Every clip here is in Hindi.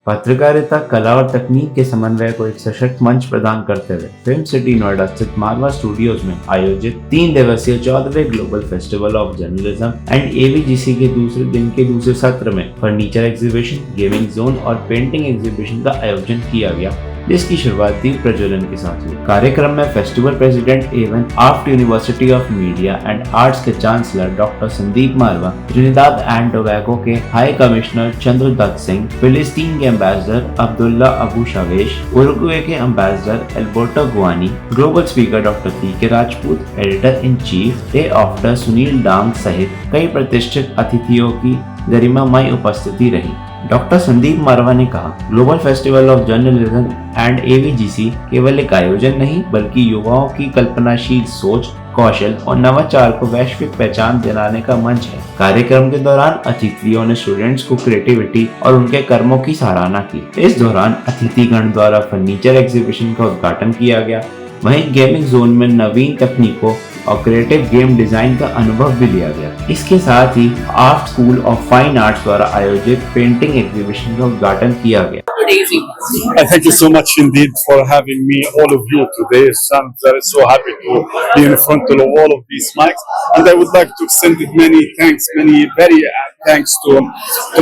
पत्रकारिता, कला और तकनीक के समन्वय को एक सशक्त मंच प्रदान करते हुए फिल्म सिटी नोएडा स्थित मारवा स्टूडियोज में आयोजित 3 दिवसीय 14वें global festival of journalism and AVGC के दूसरे दिन के दूसरे सत्र में फर्नीचर एग्जीबिशन, गेमिंग जोन और पेंटिंग एग्जीबिशन का आयोजन किया गया, जिसकी शुरुआत दीप प्रज्वलन के साथ हुई। कार्यक्रम में फेस्टिवल प्रेसिडेंट एवं AAFT university of media and arts के chancellor doctor Sandeep Marwah, Trinidad and Tobago के हाई कमिश्नर चंद्रदत्त सिंह, फिलिस्तीन के ambassador Abdullah Abu Shawesh, Uruguay के ambassador Alberto Guani, global speaker doctor पी.के. Rajput, editor in chief Day After Sunil Dang सहित कई प्रतिष्ठित अतिथियों की गरिमामय उपस्थिति रही। डॉक्टर संदीप मारवा ने कहा, global festival of journalism and AVGC केवल एक आयोजन नहीं बल्कि युवाओं की कल्पनाशील सोच, कौशल और नवाचार को वैश्विक पहचान दिलाने का मंच है। कार्यक्रम के दौरान अतिथियों ने स्टूडेंट्स को क्रिएटिविटी और उनके कर्मों की सराहना की। इस दौरान अतिथिगण द्वारा फर्नीचर एग्जीबिशन का उद्घाटन किया गया। वहीं गेमिंग जोन में नवीन तकनीकों और क्रिएटिव गेम डिजाइन का अनुभव भी लिया गया। इसके साथ ही art school of fine arts द्वारा आयोजित पेंटिंग एग्जीबिशन का उद्घाटन किया गया। I thank you so much indeed for having me, all of you today. I'm very so happy to be in front of all of these mics, and I would like to extend many thanks, many very thanks to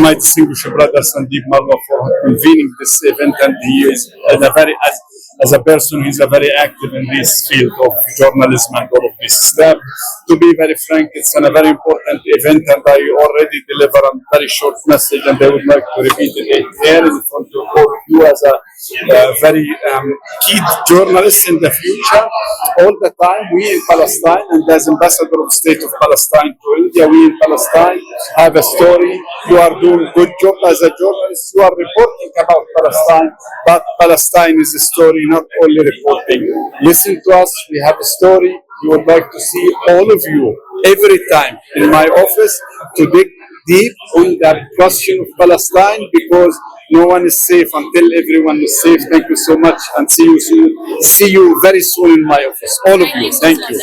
my distinguished brother Sandeep Marwa for convening this event, and he is as a person, he's a very active in this field of journalism and all of this. To be very frank, it's a very important event, and I already deliver a very short message, and I would like to repeat it here in front of all of you as a very key journalist in the future. All the time, we in Palestine, and as ambassador of State of Palestine to India, we in Palestine have a story. You are doing good job as a journalist. You are reporting about Palestine, but Palestine is a story, not only reporting. Listen to us. We have a story. We would like to see all of you every time in my office to dig deep on that question of Palestine, because no one is safe until everyone is safe. Thank you so much, and see you soon. See you very soon in my office. All of you. Thank you.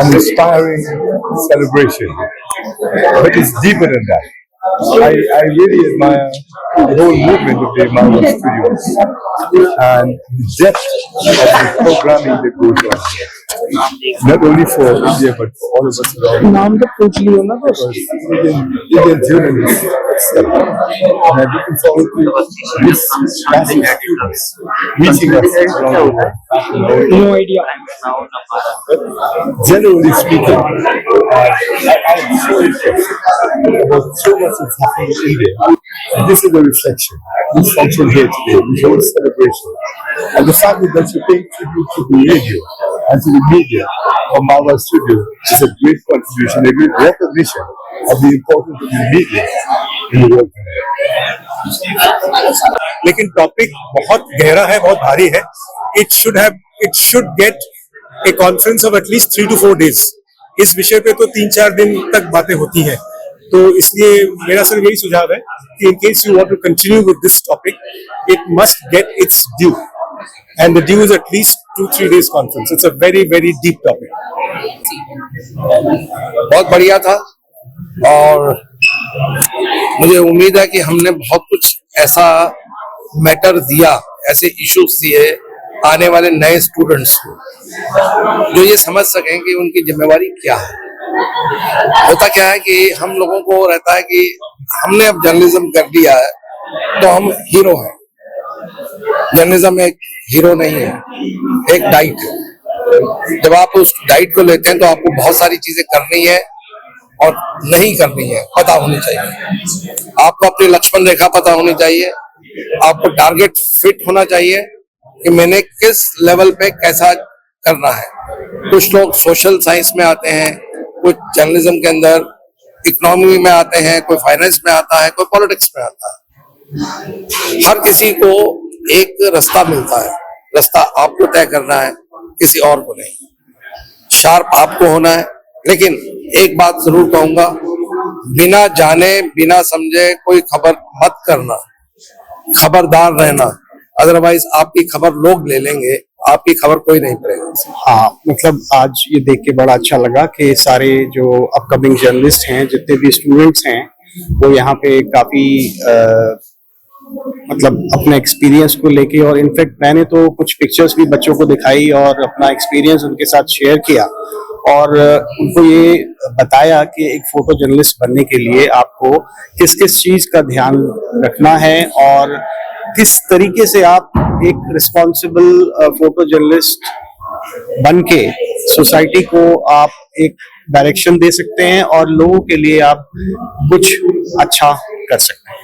An inspiring celebration, but it's deeper than that. I really admire the whole movement of the Marwa Studios and the depth of the programming that goes on, not only for India but for all of us around. Indian journalists, and I'm looking forward to this massive students reaching us around the world. No idea. Generally speaking, I'm so impressed about so much that's happening in India. And this is a reflection. This function here today, this whole celebration, and the fact that you're paying tribute to the radio and to the media from Marwa Studio is a great contribution, a great recognition of the importance of the media in the world today. लेकिन टॉपिक बहुत गहरा है, बहुत भारी है. It should get a conference of at least 3 to 4 days. इस विषय पे तो 3-4 दिन तक बातें होती हैं. तो इसलिए मेरा सिर्फ यही सुझाव है कि in case you want to continue with this topic, it must get its due, and the due is at least 2-3 days conference. It's a very very deep topic. बहुत बढ़िया था, और मुझे उम्मीद है कि हमने बहुत कुछ ऐसा मैटर दिया, ऐसे इश्यूज दिए आने वाले नए स्टूडेंट्स को, जो ये समझ सकें कि उनकी जिम्मेवारी क्या है. होता क्या है कि हम लोगों को रहता है कि हमने अब जर्नलिज्म कर दिया है तो हम हीरो हैं. जर्नलिज्म एक हीरो नहीं है, एक डाइट है. जब आप उस डाइट को लेते हैं तो आपको बहुत सारी चीजें करनी है और नहीं करनी है पता होनी चाहिए. आपको अपनी लक्ष्मण रेखा पता होनी चाहिए. आपको टारगेट फिट होना चाहिए कि मैंने किस लेवल पे कैसा करना है. कुछ लोग सोशल साइंस में आते हैं, कुछ जर्नलिज्म के अंदर इकोनॉमी में आते हैं, कोई फाइनेंस में आता है, कोई पॉलिटिक्स में आता है. हर किसी को एक रास्ता मिलता है. रास्ता आपको तय करना है, किसी और को नहीं. शार्प आपको होना है. लेकिन एक बात जरूर कहूंगा, बिना जाने बिना समझे कोई खबर मत करना. खबरदार रहना, अदरवाइज आपकी खबर लोग ले लेंगे, आपकी खबर कोई नहीं पड़ेगा. हाँ, मतलब आज ये देख के बड़ा अच्छा लगा कि सारे जो अपकमिंग जर्नलिस्ट हैं, जितने भी स्टूडेंट्स हैं, वो यहाँ पे काफी मतलब अपने एक्सपीरियंस को लेके, और इनफैक्ट मैंने तो कुछ पिक्चर्स भी बच्चों को दिखाई और अपना एक्सपीरियंस उनके साथ शेयर किया, और उनको ये बताया कि एक फोटो जर्नलिस्ट बनने के लिए आपको किस किस चीज का ध्यान रखना है और किस तरीके से आप एक रिस्पॉन्सिबल फोटो जर्नलिस्ट बन के सोसाइटी को आप एक डायरेक्शन दे सकते हैं और लोगों के लिए आप कुछ अच्छा कर सकते हैं।